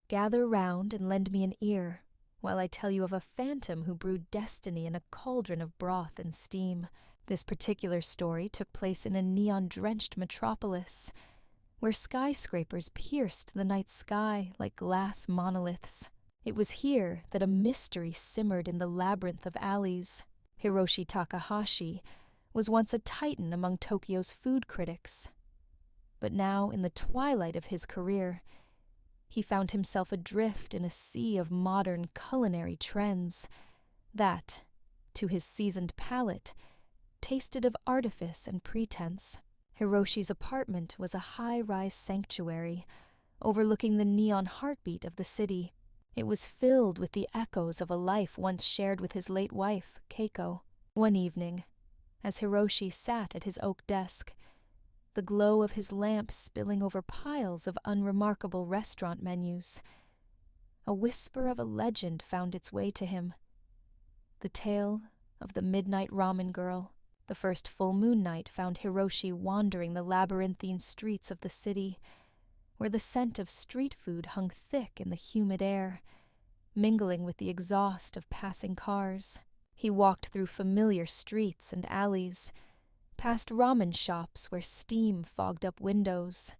Gather round and lend me an ear, while I tell you of a phantom who brewed destiny in a cauldron of broth and steam. This particular story took place in a neon-drenched metropolis, where skyscrapers pierced the night sky like glass monoliths. It was here that a mystery simmered in the labyrinth of alleys. Hiroshi Takahashi was once a titan among Tokyo's food critics. But now, in the twilight of his career, he found himself adrift in a sea of modern culinary trends that, to his seasoned palate, tasted of artifice and pretense. Hiroshi's apartment was a high-rise sanctuary, overlooking the neon heartbeat of the city. It was filled with the echoes of a life once shared with his late wife, Keiko. One evening, as Hiroshi sat at his oak desk, the glow of his lamp spilling over piles of unremarkable restaurant menus, a whisper of a legend found its way to him. The tale of the Midnight Ramen Girl. The first full moon night found Hiroshi wandering the labyrinthine streets of the city, where the scent of street food hung thick in the humid air, mingling with the exhaust of passing cars. He walked through familiar streets and alleys, past ramen shops where steam fogged up windows,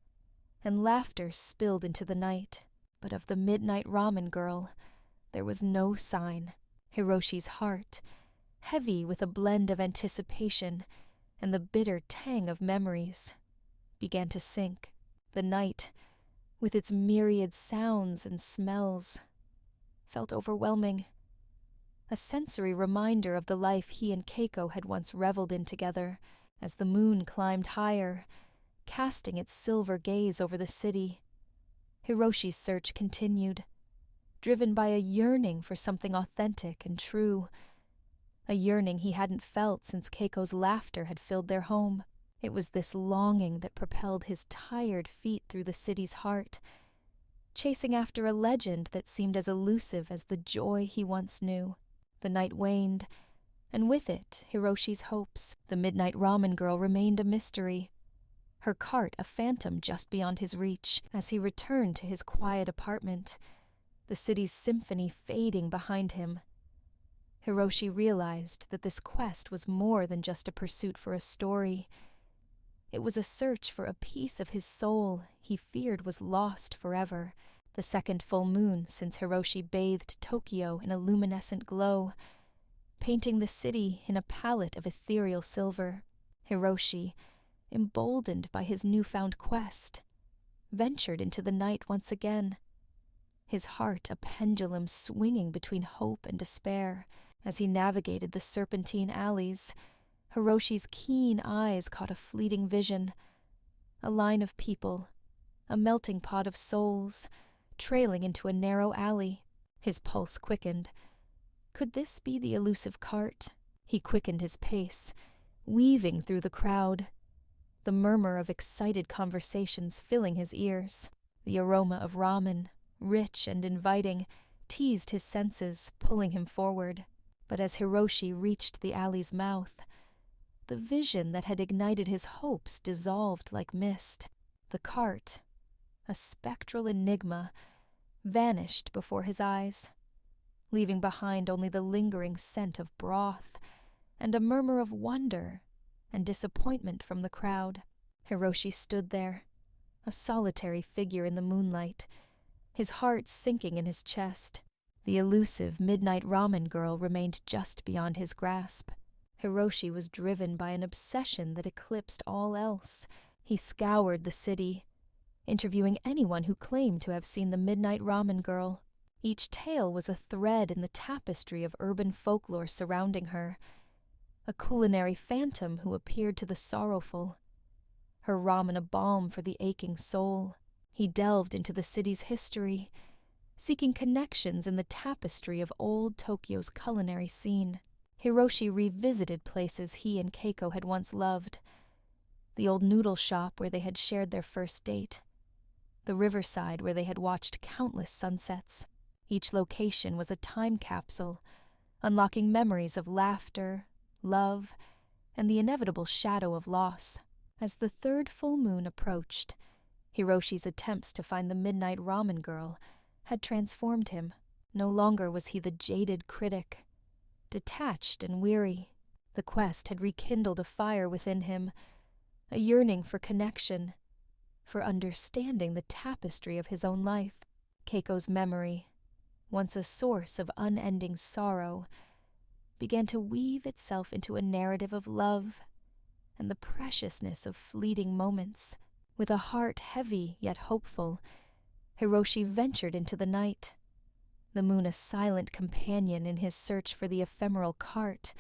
and laughter spilled into the night. But of the Midnight Ramen Girl, there was no sign. Hiroshi's heart, heavy with a blend of anticipation and the bitter tang of memories, began to sink. The night, with its myriad sounds and smells, felt overwhelming, a sensory reminder of the life he and Keiko had once reveled in together. As the moon climbed higher, casting its silver gaze over the city, Hiroshi's search continued, driven by a yearning for something authentic and true, a yearning he hadn't felt since Keiko's laughter had filled their home. It was this longing that propelled his tired feet through the city's heart, chasing after a legend that seemed as elusive as the joy he once knew. The night waned, and with it, Hiroshi's hopes. The Midnight Ramen Girl remained a mystery, her cart a phantom just beyond his reach. As he returned to his quiet apartment, the city's symphony fading behind him, Hiroshi realized that this quest was more than just a pursuit for a story. It was a search for a piece of his soul he feared was lost forever. The second full moon since Hiroshi bathed Tokyo in a luminescent glow, painting the city in a palette of ethereal silver. Hiroshi, emboldened by his newfound quest, ventured into the night once again, his heart a pendulum swinging between hope and despair. As he navigated the serpentine alleys, Hiroshi's keen eyes caught a fleeting vision, a line of people, a melting pot of souls, trailing into a narrow alley. His pulse quickened. Could this be the elusive cart? He quickened his pace, weaving through the crowd, the murmur of excited conversations filling his ears. The aroma of ramen, rich and inviting, teased his senses, pulling him forward. But as Hiroshi reached the alley's mouth, the vision that had ignited his hopes dissolved like mist. The cart, a spectral enigma, vanished before his eyes, leaving behind only the lingering scent of broth and a murmur of wonder and disappointment from the crowd. Hiroshi stood there, a solitary figure in the moonlight, his heart sinking in his chest. The elusive Midnight Ramen Girl remained just beyond his grasp. Hiroshi was driven by an obsession that eclipsed all else. He scoured the city, interviewing anyone who claimed to have seen the Midnight Ramen Girl. Each tale was a thread in the tapestry of urban folklore surrounding her, a culinary phantom who appeared to the sorrowful, her ramen a balm for the aching soul. He delved into the city's history, seeking connections in the tapestry of old Tokyo's culinary scene. Hiroshi revisited places he and Keiko had once loved, the old noodle shop where they had shared their first date, the riverside where they had watched countless sunsets. Each location was a time capsule, unlocking memories of laughter, love, and the inevitable shadow of loss. As the third full moon approached, Hiroshi's attempts to find the Midnight Ramen Girl had transformed him. No longer was he the jaded critic. Detached and weary, the quest had rekindled a fire within him, a yearning for connection, for understanding the tapestry of his own life. Keiko's memory, once a source of unending sorrow, began to weave itself into a narrative of love and the preciousness of fleeting moments. With a heart heavy yet hopeful, Hiroshi ventured into the night, the moon a silent companion in his search for the ephemeral cart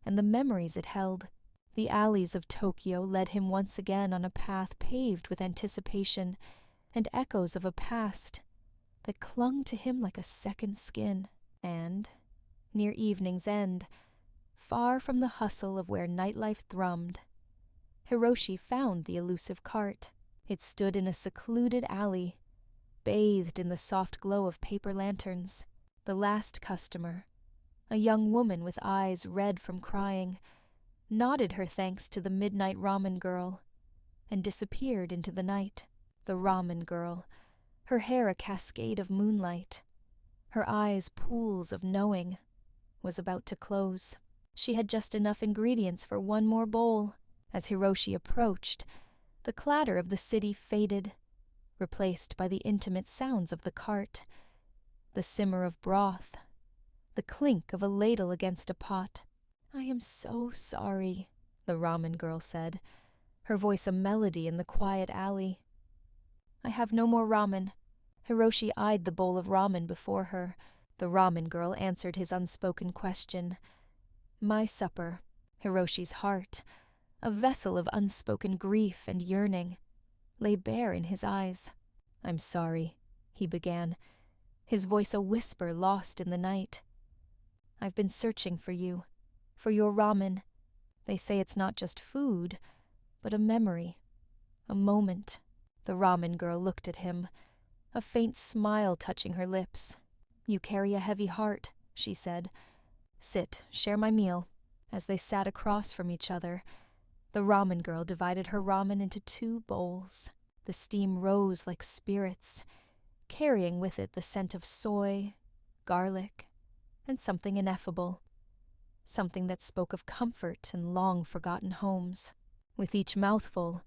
and the memories it held. The alleys of Tokyo led him once again on a path paved with anticipation and echoes of a past that clung to him like a second skin. And, near evening's end, far from the hustle of where nightlife thrummed, Hiroshi found the elusive cart. It stood in a secluded alley, bathed in the soft glow of paper lanterns. The last customer, a young woman with eyes red from crying, nodded her thanks to the Midnight Ramen Girl and disappeared into the night. The Ramen Girl, her hair a cascade of moonlight, her eyes pools of knowing, was about to close. She had just enough ingredients for one more bowl. As Hiroshi approached, the clatter of the city faded, replaced by the intimate sounds of the cart, the simmer of broth, the clink of a ladle against a pot. "I am so sorry," the Ramen Girl said, her voice a melody in the quiet alley. "I have no more ramen." Hiroshi eyed the bowl of ramen before her. The Ramen Girl answered his unspoken question. My supper, Hiroshi's heart, a vessel of unspoken grief and yearning, lay bare in his eyes. "I'm sorry," he began, his voice a whisper lost in the night. "I've been searching for you, for your ramen. They say it's not just food, but a memory, a moment." The Ramen Girl looked at him, a faint smile touching her lips. "You carry a heavy heart," she said. "Sit, share my meal." As they sat across from each other, the Ramen Girl divided her ramen into 2 bowls. The steam rose like spirits, carrying with it the scent of soy, garlic, and something ineffable, something that spoke of comfort and long-forgotten homes. With each mouthful,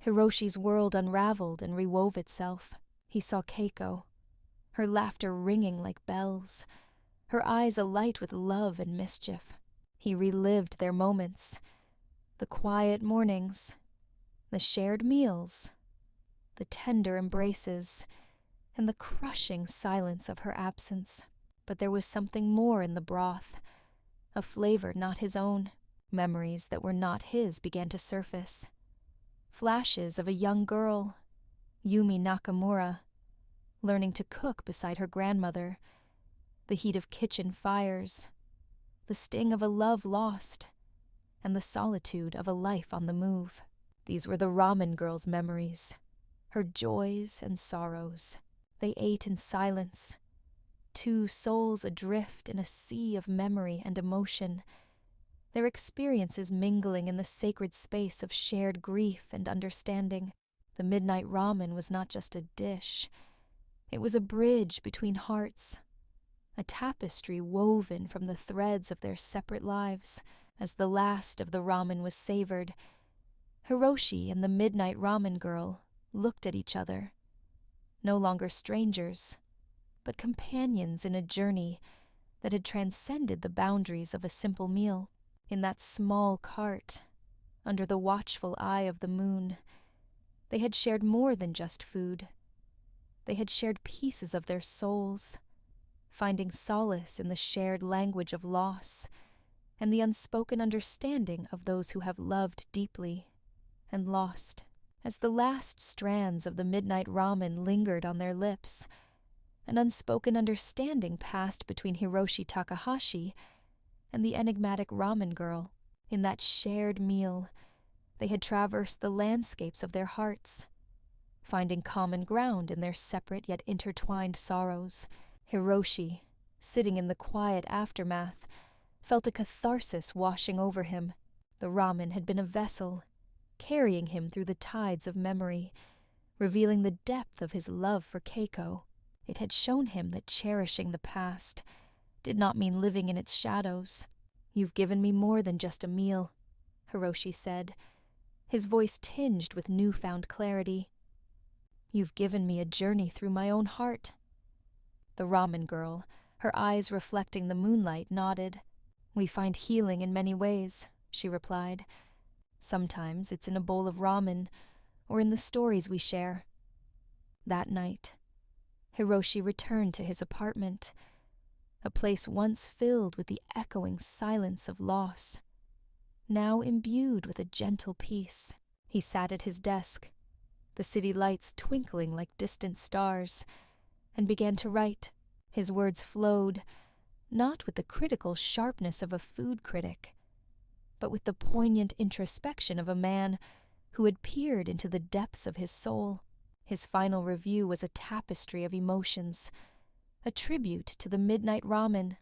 Hiroshi's world unraveled and rewove itself. He saw Keiko, her laughter ringing like bells, her eyes alight with love and mischief. He relived their moments, the quiet mornings, the shared meals, the tender embraces, and the crushing silence of her absence. But there was something more in the broth, a flavor not his own. Memories that were not his began to surface. Flashes of a young girl, Yumi Nakamura, learning to cook beside her grandmother, the heat of kitchen fires, the sting of a love lost, and the solitude of a life on the move. These were the Ramen Girl's memories, her joys and sorrows. They ate in silence, 2 souls adrift in a sea of memory and emotion, their experiences mingling in the sacred space of shared grief and understanding. The midnight ramen was not just a dish. It was a bridge between hearts, a tapestry woven from the threads of their separate lives. As the last of the ramen was savored, Hiroshi and the Midnight Ramen Girl looked at each other, no longer strangers, but companions in a journey that had transcended the boundaries of a simple meal. In that small cart, under the watchful eye of the moon, they had shared more than just food. They had shared pieces of their souls, finding solace in the shared language of loss and the unspoken understanding of those who have loved deeply and lost. As the last strands of the midnight ramen lingered on their lips, an unspoken understanding passed between Hiroshi Takahashi and the enigmatic ramen girl. In that shared meal, they had traversed the landscapes of their hearts, finding common ground in their separate yet intertwined sorrows. Hiroshi, sitting in the quiet aftermath, felt a catharsis washing over him. The ramen had been a vessel, carrying him through the tides of memory, revealing the depth of his love for Keiko. It had shown him that cherishing the past did not mean living in its shadows. "You've given me more than just a meal," Hiroshi said, his voice tinged with newfound clarity. "You've given me a journey through my own heart." The ramen girl, her eyes reflecting the moonlight, nodded. "We find healing in many ways," she replied. "Sometimes it's in a bowl of ramen, or in the stories we share." That night, Hiroshi returned to his apartment, a place once filled with the echoing silence of loss, now imbued with a gentle peace. He sat at his desk, the city lights twinkling like distant stars, and began to write. His words flowed, not with the critical sharpness of a food critic, but with the poignant introspection of a man who had peered into the depths of his soul. His final review was a tapestry of emotions, a tribute to the Midnight Ramen,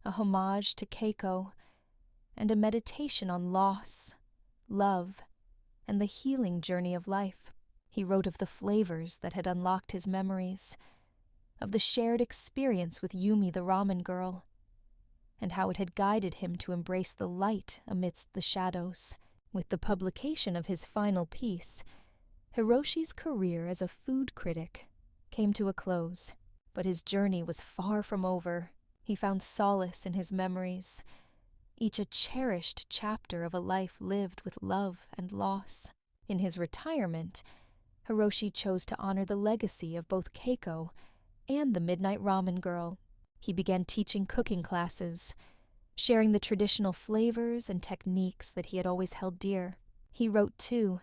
a homage to Keiko, and a meditation on loss, love, and the healing journey of life. He wrote of the flavors that had unlocked his memories, of the shared experience with Yumi the ramen girl, and how it had guided him to embrace the light amidst the shadows. With the publication of his final piece, Hiroshi's career as a food critic came to a close, but his journey was far from over. He found solace in his memories, each a cherished chapter of a life lived with love and loss. In his retirement, Hiroshi chose to honor the legacy of both Keiko and the Midnight Ramen Girl. He began teaching cooking classes, sharing the traditional flavors and techniques that he had always held dear. He wrote too,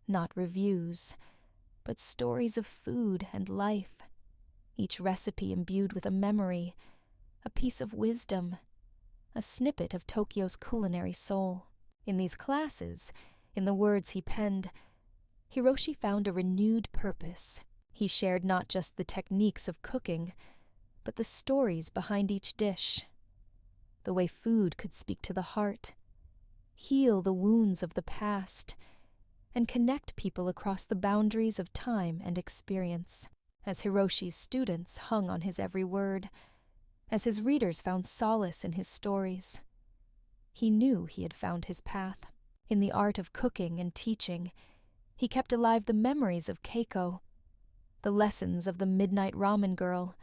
not reviews, but stories of food and life, each recipe imbued with a memory, a piece of wisdom, a snippet of Tokyo's culinary soul. In these classes, in the words he penned, Hiroshi found a renewed purpose. He shared not just the techniques of cooking, but the stories behind each dish, the way food could speak to the heart, heal the wounds of the past, and connect people across the boundaries of time and experience. As Hiroshi's students hung on his every word, as his readers found solace in his stories, he knew he had found his path. In the art of cooking and teaching, he kept alive the memories of Keiko, the lessons of the Midnight Ramen Girl,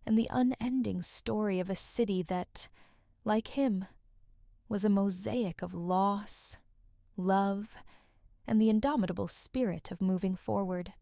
and the unending story of a city that, like him, was a mosaic of loss, love, and the indomitable spirit of moving forward.